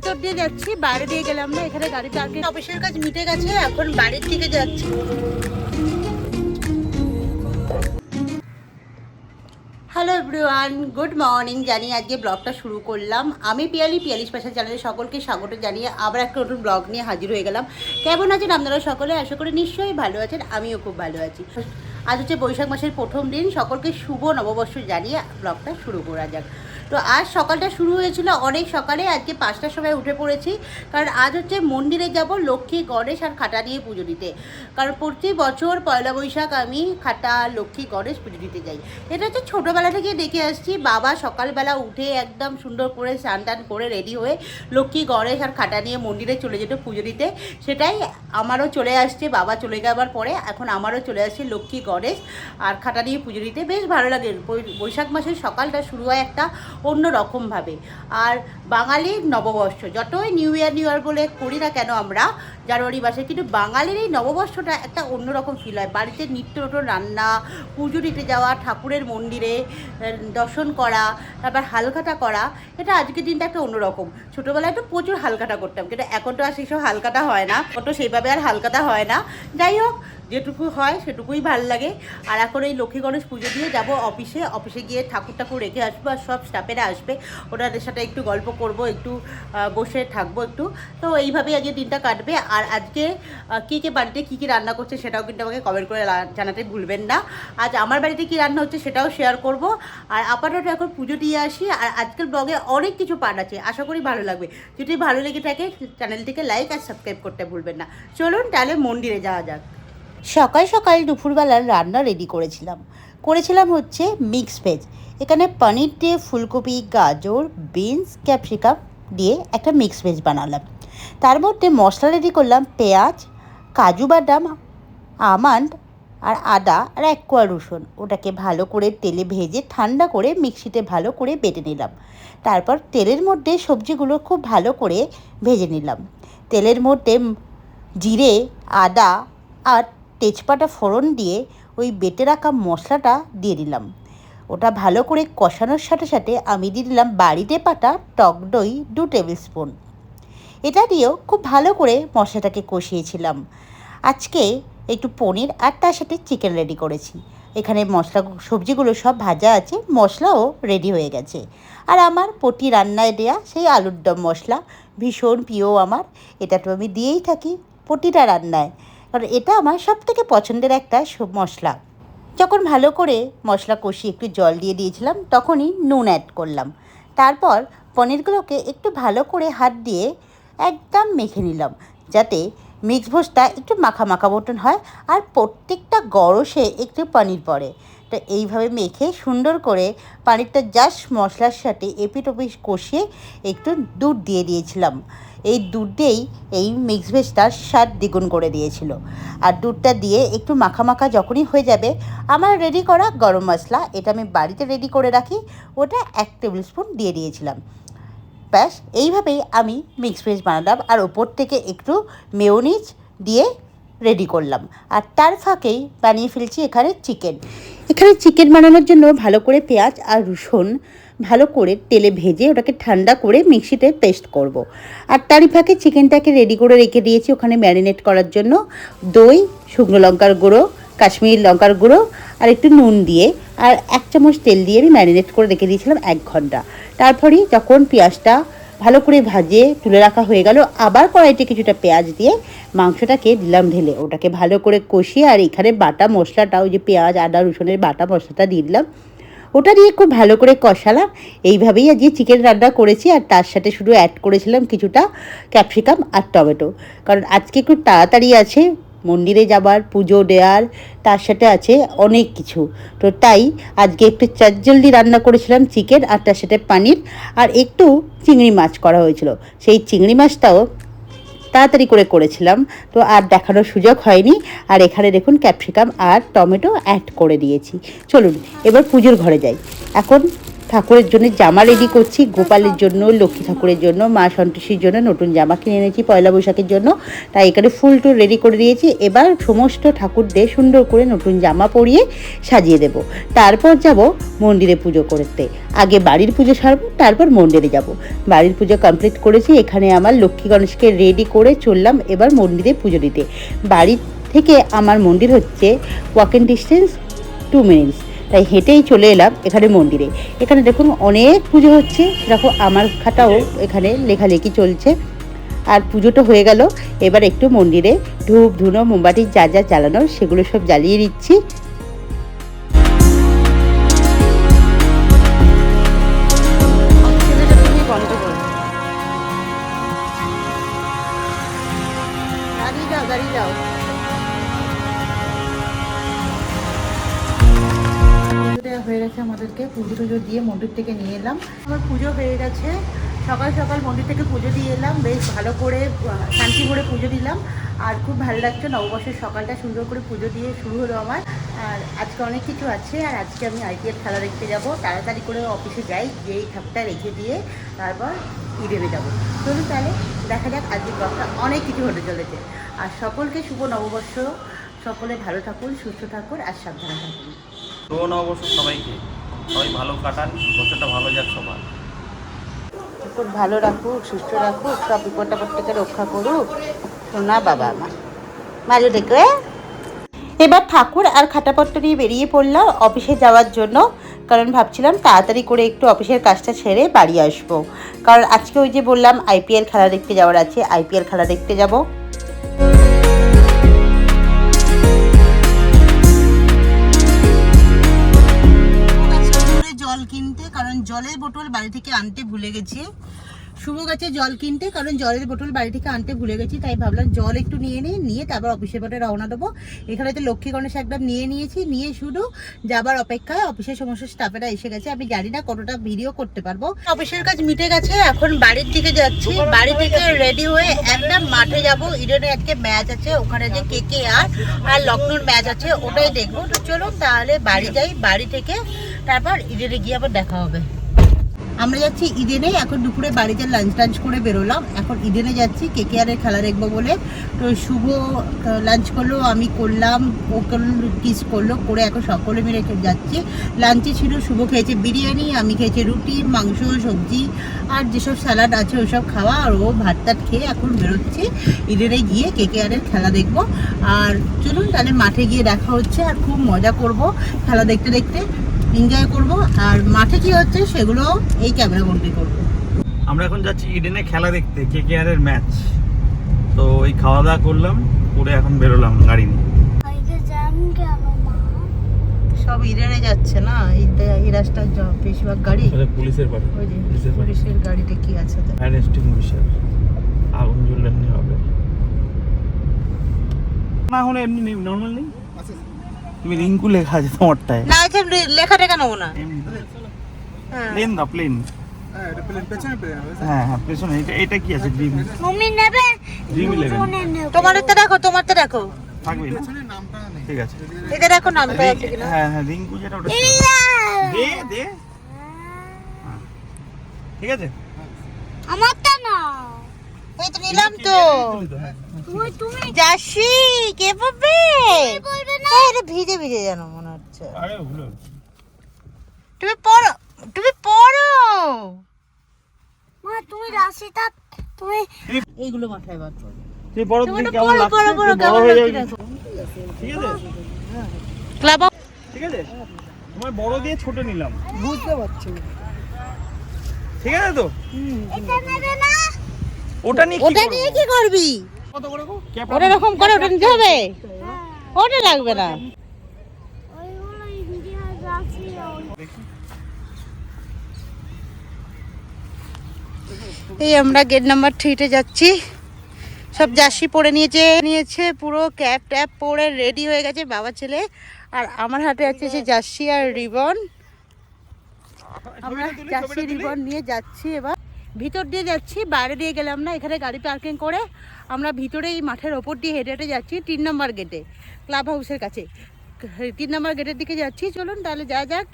তোর দিয়ে যাচ্ছি, বাইরে দিয়ে গেলাম না, এখানে গাড়ি পার্কিং। অফিসের কাজ মিটে গেছে, এখন বাড়ির দিকে যাচ্ছি। Hello everyone, good morning. জানি আজকে ব্লগটা শুরু করলাম। আমি পিয়ালি স্পেশাল চ্যানেলে সকলকে স্বাগত জানিয়ে আবার একটা নতুন ব্লগ নিয়ে হাজির হয়ে গেলাম। কেমন আছেন আপনারা সকলে? আশা করি নিশ্চয়ই ভালো আছেন, আমিও খুব ভালো আছি। আজ হচ্ছে বৈশাখ মাসের প্রথম দিন, সকলকে শুভ নববর্ষ জানিয়ে ব্লগটা শুরু করা যাক। তো আজ সকালটা শুরু হয়েছিল অনেক সকালে, আজকে 5টার সময় উঠে পড়েছি, কারণ আজ হচ্ছে মন্দিরে যাব লক্ষ্মী, গণেশ আর খাটা নিয়ে পুজো দিতে। কারণ প্রতি বছর পয়লা বৈশাখ আমি খাটা, লক্ষ্মী, গণেশ পুজো দিতে যাই। এটা হচ্ছে ছোটোবেলা থেকে দেখে আসছি। বাবা সকালবেলা উঠে একদম সুন্দর করে স্নান টান করে রেডি হয়ে লক্ষ্মী, গণেশ আর খাটা নিয়ে মন্দিরে চলে যেত পুজো দিতে। সেটাই আমারও চলে আসছে। বাবা চলে যাওয়ার পরে এখন আমারও চলে আসছে লক্ষ্মী, গণেশ আর খাটা নিয়ে পুজো দিতে। বেশ ভালো লাগে। বৈশাখ মাসের সকালটা শুরু হয় একটা অন্য রকমভাবে। আর বাঙালির নববর্ষ, যতই নিউ ইয়ার বলে করি না কেন আমরা জানুয়ারি মাসে, কিন্তু বাঙালির এই নববর্ষটা একটা অন্যরকম ফিল হয়। বাড়িতে নিত্য নতুন রান্না, পুজো দিতে যাওয়া, ঠাকুরের মন্দিরে দর্শন করা, তারপর হালখাতা করা, এটা আজকের দিনটা একটা অন্যরকম। ছোটোবেলায় তো প্রচুর হালখাতা করতাম, কিন্তু এখন তো আর সেসব হালখাতা হয় না, তো সেইভাবে আর হালখাতা হয় না। যাই হোক, যেটুকু হয় সেটুকুই ভাল লাগে। আর এখন এই লক্ষ্মী গণেশ পুজো দিয়ে যাব অফিসে গিয়ে ঠাকুর রেখে আসবো, আর সব স্টাফেরা আসবে, ওনাদের সাথে একটু গল্প করব, একটু বসে থাকবো একটু। তো এইভাবেই আজকে দিনটা কাটবে। আর আজকে কে বাড়িতে কী রান্না করছে সেটাও কিন্তু আমাকে কমেন্ট করে জানাতে ভুলবেন না। আজ আমার বাড়িতে কী রান্না হচ্ছে সেটাও শেয়ার করব। আর আপাতত এখন পুজো দিয়ে আসি। আর আজকের ব্লগে অনেক কিছু পার্ট আছে, আশা করি ভালো লাগবে। যদি ভালো লেগে থাকে চ্যানেলটিকে লাইক আর সাবস্ক্রাইব করতে ভুলবেন না। চলুন তাহলে মন্দিরে যাওয়া যাক। সকাল সকাল দুপুরবেলার রান্না রেডি করেছিলাম হচ্ছে মিক্স ভেজ। এখানে পনির দিয়ে, ফুলকপি, গাজর, বিনস, ক্যাপসিকাম দিয়ে একটা মিক্স ভেজ বানালাম। তার মধ্যে মশলা রেডি করলাম পেঁয়াজ, কাজু বাদাম, আমন্ড আর আদা আর 1 কোয়া রসুন। ওটাকে ভালো করে তেলে ভেজে ঠান্ডা করে মিক্সিতে ভালো করে বেটে নিলাম। তারপর তেলের মধ্যে সবজিগুলো খুব ভালো করে ভেজে নিলাম। তেলের মধ্যে জিরে, আদা আর তেজপাতা ফোড়ন দিয়ে ওই বেটে রাখা মশলাটা দিয়ে দিলাম। ওটা ভালো করে কষানোর সাথে সাথে আমি দিয়ে দিলাম বাড়িতে পাতা টক দই 2 টেবিল স্পুন। এটা দিয়েও খুব ভালো করে মশলাটাকে কষিয়েছিলাম। আজকে একটু পনির আর তার সাথে চিকেন রেডি করেছি। এখানে সবজিগুলো সব ভাজা আছে, মশলাও রেডি হয়ে গেছে। আর আমার প্রতি রান্নায় দেওয়া সেই আলুর দম মশলা ভীষণ প্রিয় আমার। এটা তো আমি দিয়েই থাকি প্রতিটা রান্নায়, কারণ এটা আমার সবথেকে পছন্দের একটা মশলা। যখন ভালো করে মশলা কষিয়ে একটু জল দিয়ে দিয়েছিলাম, তখনই নুন অ্যাড করলাম। তারপর পনিরগুলোকে একটু ভালো করে হাত দিয়ে একদম মেখে নিলাম, যাতে মিক্স ভেজটা একটু মাখা মাখা মতন হয় আর প্রত্যেকটা গরসে একটু পনির পড়ে। তো এইভাবে মেখে সুন্দর করে পনিরটা জাস্ট মশলার সাথে এপিট ওপিট কষিয়ে একটু দুধ দিয়ে দিয়েছিলাম। এই দুধ দিয়েই এই মিক্স ভেজটার স্বাদ দ্বিগুণ করে দিয়েছিল। আর দুধটা দিয়ে একটু মাখা মাখা যখনই হয়ে যাবে, আমার রেডি করা গরম মশলা, এটা আমি বাড়িতে রেডি করে রাখি, ওটা 1 টেবিল স্পুন দিয়ে দিয়েছিলাম। ব্যাস এইভাবেই আমি মিক্স ভেজ বানালাম। আর ওপর থেকে একটু মেয়োনিজ দিয়ে রেডি করলাম। আর তার ফাঁকেই বানিয়ে ফেলছি এখানে চিকেন বানানোর জন্য ভালো করে পেঁয়াজ আর রসুন ভালো করে তেলে ভেজে ওটাকে ঠান্ডা করে মিক্সিতে পেস্ট করব। আর তারই ফাঁকে চিকেনটাকে রেডি করে রেখে দিয়েছি ওখানে ম্যারিনেট করার জন্য। দই, শুকনো লঙ্কার গুঁড়ো, কাশ্মীরি লঙ্কার গুঁড়ো আর একটু নুন দিয়ে আর 1 চামচ তেল দিয়ে আমি ম্যারিনেট করে রেখে দিয়েছিলাম 1 ঘন্টা। তারপরেই যখন পেঁয়াজটা ভালো করে ভাজে তুলে রাখা হয়ে গেল, আবার কড়াইতে কিছুটা পেঁয়াজ দিয়ে মাংসটাকে দিলাম ঢেলে, ওটাকে ভালো করে কষিয়ে আর এখানে বাটা মশলাটা, ওই যে পেঁয়াজ আদা রসুনের বাটা মশলাটা দিয়ে দিলাম, ওটা দিয়ে খুব ভালো করে কষালাম। এইভাবেই আজকে চিকেন রান্না করেছি। আর তার সাথে শুধু অ্যাড করেছিলাম কিছুটা ক্যাপসিকাম আর টমেটো, কারণ আজকে একটু তাড়াতাড়ি আছে মন্দিরে যাবার, পুজো দেওয়ার, তার সাথে আছে অনেক কিছু। তো তাই আজকে একটু জলদি রান্না করেছিলাম চিকেন, আর তার সাথে পনির আর একটু চিংড়ি মাছ করা হয়েছিল। সেই চিংড়ি মাছটাও তাড়াতাড়ি করেছিলাম, তো আর দেখানোর সুযোগ হয়নি। আর এখানে দেখুন ক্যাপসিকাম আর টমেটো অ্যাড করে দিয়েছি। চলুন এবার পুজোর ঘরে যাই। এখন ঠাকুরের জন্য জামা রেডি করছি, গোপালের জন্য, লক্ষ্মী ঠাকুরের জন্য, মা সন্তোষীর জন্য নতুন জামা কিনে এনেছি পয়লা বৈশাখের জন্য। তাই এখানে ফুল টুল রেডি করে দিয়েছি। এবার সমস্ত ঠাকুরদের সুন্দর করে নতুন জামা পরিয়ে সাজিয়ে দেব। তারপর যাব মন্দিরে পুজো করতে। আগে বাড়ির পুজো সারবো, তারপর মন্দিরে যাব। বাড়ির পুজো কমপ্লিট করেছি। এখানে আমার লক্ষ্মী গণেশকে রেডি করে চললাম এবার মন্দিরে পুজো দিতে। বাড়ি থেকে আমার মন্দির হচ্ছে ওয়াকিং ডিস্টেন্স 2 মিনিটস। তাই হেঁটেই চলে এলাম এখানে মন্দিরে। এখানে দেখুন অনেক পুজো হচ্ছে, সেরকম আমার খাতাও এখানে লেখালেখি চলছে। আর পুজোটা হয়ে গেল, এবার একটু মন্দিরে ধূপ ধুনো মোমবাতি যা যা জ্বালানোর সেগুলো সব জ্বালিয়ে দিচ্ছি। হয়ে গেছে, আমাদেরকে পুজো টুজো দিয়ে মন্দির থেকে নিয়ে এলাম। আমার পুজো হয়ে গেছে, সকাল সকাল মন্দির থেকে পুজো দিয়ে এলাম, বেশ ভালো করে শান্তি করে পুজো দিলাম। আর খুব ভালো লাগছে, নববর্ষের সকালটা সুন্দর করে পুজো দিয়ে শুরু হলো আমার। আর আজকে অনেক কিছু আছে, আর আজকে আমি আইপিএল খেলা দেখতে যাব। তাড়াতাড়ি করে অফিসে যাই, যেই ঠাকুরটা রেখে দিয়ে তারপর ইডেনে যাবো। চলুন তাহলে দেখা যাক, আজকে ব্লগটা অনেক কিছু হতে চলেছে। আর সকলকে শুভ নববর্ষ, সকলে ভালো থাকুন, সুস্থ থাকুন আর সাবধানে থাকুন। শুভ নববর্ষ সবাইকে, সবাই ভালো কাটান, বছরটা ভালো যাক সবার। খুব ভালো রাখুক, সুস্থ রাখুক, সব বিপদ আপদ থেকে রক্ষা করুক। শোনা বাবা আমার ভালো দেখে। এবার ঠাকুর আর খাটাপত্র নিয়ে বেরিয়ে পড়লাম অফিসে যাওয়ার জন্য। কারণ ভাবছিলাম তাড়াতাড়ি করে একটু অফিসের কাজটা ছেড়ে বাড়ি আসবো। কারণ আজকে ওই যে বললাম আইপিএল খেলা দেখতে যাওয়ার আছে, আইপিএল খেলা দেখতে যাব। জল কিনতে, কারণ জলের বোতল বাড়ি থেকে আনতে ভুলে গেছি। শুভ গেছে জল কিনতে, কারণ জলের বোতল বাড়ি থেকে আনতে ভুলে গেছি। তাই ভাবলাম জল একটু নিয়ে তারপর অফিসের পথে রওনা দেবো। এখানে তো লক্ষ্মী গণেশ একদম নিয়ে শুধু যাবার অপেক্ষায়। অফিসের সমস্ত স্টাফেরা এসে গেছে, আমি জানি না কতটা ভিডিও করতে পারবো। অফিসের কাজ মিটে গেছে, এখন বাড়ির দিকে যাচ্ছি। বাড়ি থেকে রেডি হয়ে একদম মাঠে যাব। ইডেনে আজকে ম্যাচ আছে, ওখানে যে KKR আর লখনৌর ম্যাচ আছে, ওটাই দেখবো। তো চলুন তাহলে বাড়ি যাই, বাড়ি থেকে তারপর ইডেনে গিয়ে আবার দেখা হবে। আমরা যাচ্ছি ইডেনে, এখন দুপুরে বাড়িতে লাঞ্চ করে বেরোলাম। এখন ইডেনে যাচ্ছি KKR এর খেলা দেখবো বলে। তো শুভ লাঞ্চ করলো, আমি করলাম, ও কিস করলো, করে এখন সকলে মিলে যাচ্ছি। লাঞ্চে ছিল শুভ খেয়েছে বিরিয়ানি, আমি খেয়েছি রুটি, মাংস, সবজি আর যেসব স্যালাড আছে ওসব খাওয়া। আর ও ভাত টাত খেয়ে এখন বেরোচ্ছি ইডেনে গিয়ে KKR এর খেলা দেখবো। আর চলুন তাহলে মাঠে গিয়ে দেখা হচ্ছে। আর খুব মজা করব খেলা দেখতে দেখতে, এনজয় করব। আর মাঠে কি হচ্ছে সেগুলো এই ক্যামেরা বন্দি করব। আমরা এখন যাচ্ছি ইডেনে খেলা দেখতে, KKR এর ম্যাচ। তো ওই খাওয়া দাওয়া করলাম, করে এখন বেরোলাম গাড়ি নিয়ে। সব ইডেনে যাচ্ছে না, এই রাস্তার বেশিরভাগ গাড়ি পুলিশের বাড়ি, পুলিশের গাড়িতে কি আছে? ফায়ার এক্সটিংগুইশার, আগুন জ্বললে নিয়ে হবে না। হলে এমনি নেই, নরমাল নেই। তুমি রিঙ্কু লেখা আছে তোমারটায় না, আছে লেখাটা কেন না? প্লেন দা প্লেন। হ্যাঁ হ্যাঁ পেছনে এটা কি আছে? ড্রিম তুমি নেবে? ড্রিম 11 তোমারটা দেখো থাকবে না? ঠিক আছে, এটা দেখো নামটা আছে কিনা। হ্যাঁ হ্যাঁ রিঙ্কু যেটা ওটা দে ঠিক আছে। আমারটা না, এই তো নিলাম তো। তুমি যাসি কে পাবে? বলবে না। এটা ভিজে জানো মনে হচ্ছে। আরে ভুলো, তুমি পড়ো মা, তুমি রাশিটা তুমি এইগুলো মাথায় বার করো। তুই বড় দিন কেমন লাগছে? বড় হয়ে যাবে, ঠিক আছে? ক্লাব ঠিক আছে, তোমার বড় দিয়ে ছোট নিলাম, বুঝতে পারছি। ঠিক আছে তো? এটা নেবে না? ওটা নিয়ে কি করবি? কত করে গো? ওটা এরকম করে ওটা নিতে হবে, ওটা লাগবে না। ওইগুলো ইন্ডিয়া রাশি। এই আমরা গেট নাম্বার 3-তে যাচ্ছি। সব জার্সি পরে নিয়েছে পুরো ক্যাপ ট্যাপ পরে রেডি হয়ে গেছে বাবা ছেলে। আর আমার হাতে আছে সে জার্সি আর রিবন। আমরা জার্সি রিবন নিয়ে যাচ্ছি। এবার ভিতর দিয়ে যাচ্ছি, বাইরে দিয়ে গেলাম না। এখানে গাড়ি পার্কিং করে আমরা ভিতরে এই মাঠের ওপর দিয়ে হেঁটে হেঁটে যাচ্ছি 3 নম্বর গেটে, ক্লাব হাউসের কাছে 3 নম্বর গেটের দিকে যাচ্ছি। চলুন তাহলে যা যাক।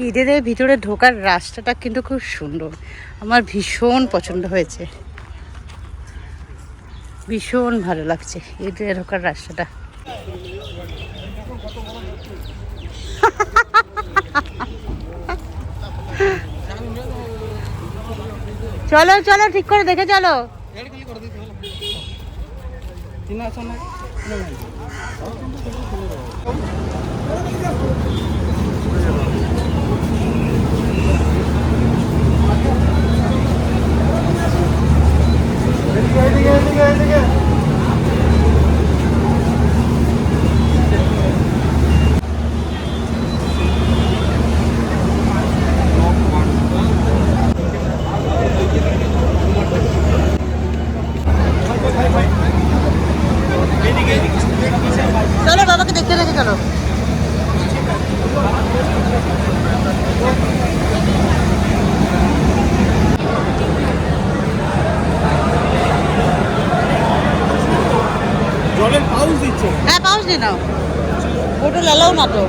ইডেনের ভিতরে ঢোকার রাস্তাটা কিন্তু খুব সুন্দর, আমার ভীষণ পছন্দ হয়েছে, ভীষণ ভালো লাগছে ইডেনে ঢোকার রাস্তাটা। চলো চলো ঠিক করে দেখে চলো। চলো বাবাকে দেখতে দেখে চলো। জলের পাউচ দিচ্ছে? হ্যাঁ পাউচ দিয়ে নাও, বোতল এলাও না তো।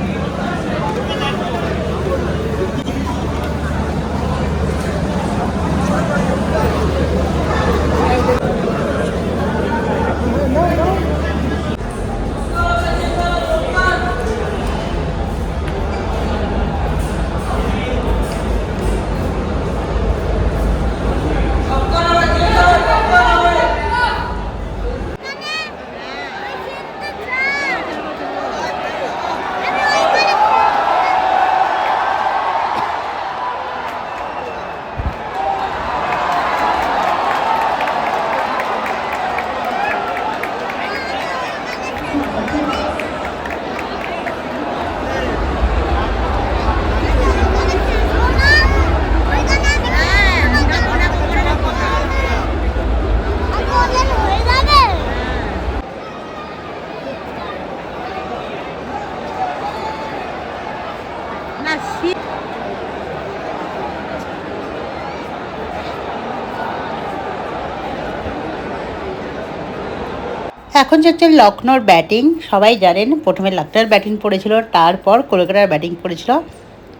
এখন হচ্ছে লখনৌর ব্যাটিং, সবাই জানেন প্রথমে লখনৌর ব্যাটিং পড়েছিল, তারপর কলকাতার ব্যাটিং পড়েছিল।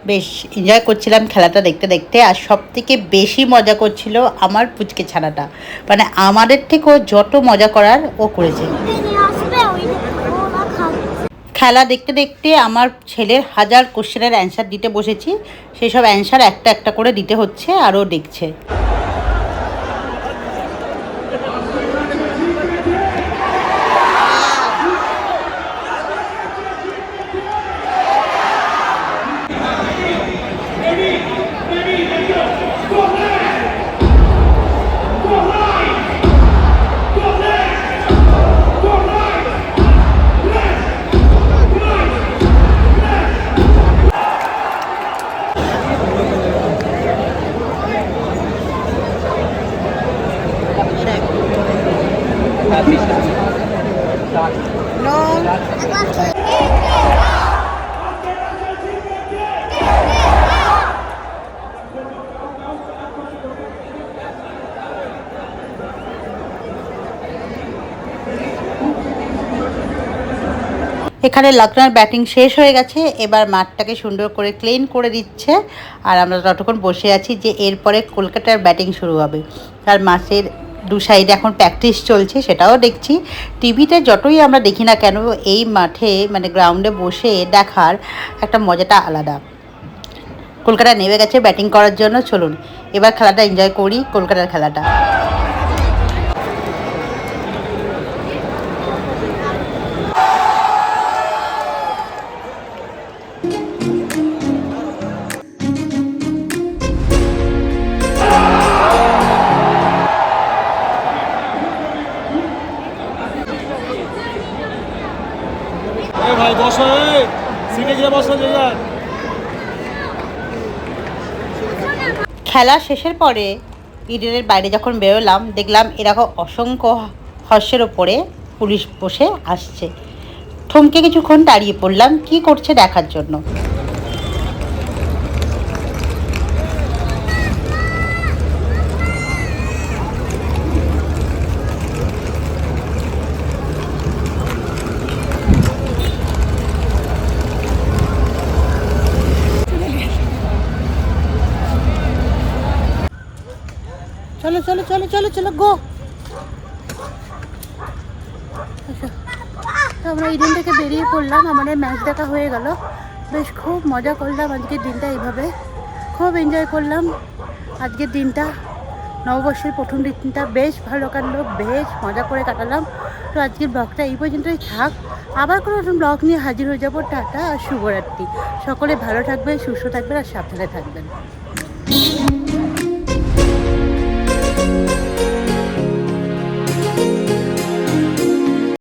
বেশ এনজয় করছিলাম খেলাটা দেখতে দেখতে, আর সব থেকে বেশি মজা করছিল আমার পুচকে ছানাটা, মানে আমাদের থেকেও যত মজা করার ও করেছে। খেলা দেখতে দেখতে আমার ছেলের 1000 কোশ্চেনের অ্যান্সার দিতে বসেছি, সেসব অ্যান্সার একটা একটা করে দিতে হচ্ছে আর ও দেখছে। এখানে লখনৌর ব্যাটিং শেষ হয়ে গেছে, এবার মাঠটাকে সুন্দর করে ক্লিন করে দিচ্ছে, আর আমরা ততক্ষণ বসে আছি যে এরপরে কলকাতার ব্যাটিং শুরু হবে। আর মাঠের দু সাইডে এখন প্র্যাকটিস চলছে, সেটাও দেখছি। টিভিতে যতই আমরা দেখি না কেন, এই মাঠে মানে গ্রাউন্ডে বসে দেখার একটা মজাটা আলাদা। কলকাতা নেমে গেছে ব্যাটিং করার জন্য, চলুন এবার খেলাটা এনজয় করি, কলকাতার খেলাটা। ভাই বসো, সিটে গিয়ে বসো। খেলা শেষের পরে ইডেনের বাইরে যখন বেরোলাম, দেখলাম এরকম অসংখ্য হর্ষের ওপরে পুলিশ বসে আসছে। থমকে কিছুক্ষণ দাঁড়িয়ে পড়লাম কি করছে দেখার জন্য। চলো চলো চলো গো। তো আমরা ইডেন থেকে বেরিয়ে পড়লাম, আমাদের ম্যাচ দেখা হয়ে গেল। বেশ খুব মজা করলাম আজকের দিনটা, এইভাবে খুব এনজয় করলাম আজকের দিনটা। নববর্ষের প্রথম দিনটা বেশ ভালো কাটলো, বেশ মজা করে কাটালাম। তো আজকের ব্লগটা এই পর্যন্তই থাক, আবার কোনো নতুন ব্লগ নিয়ে হাজির হয়ে যাবো। টাটা আর শুভরাত্রি। সকলে ভালো থাকবেন, সুস্থ থাকবেন আর সাবধানে থাকবেন।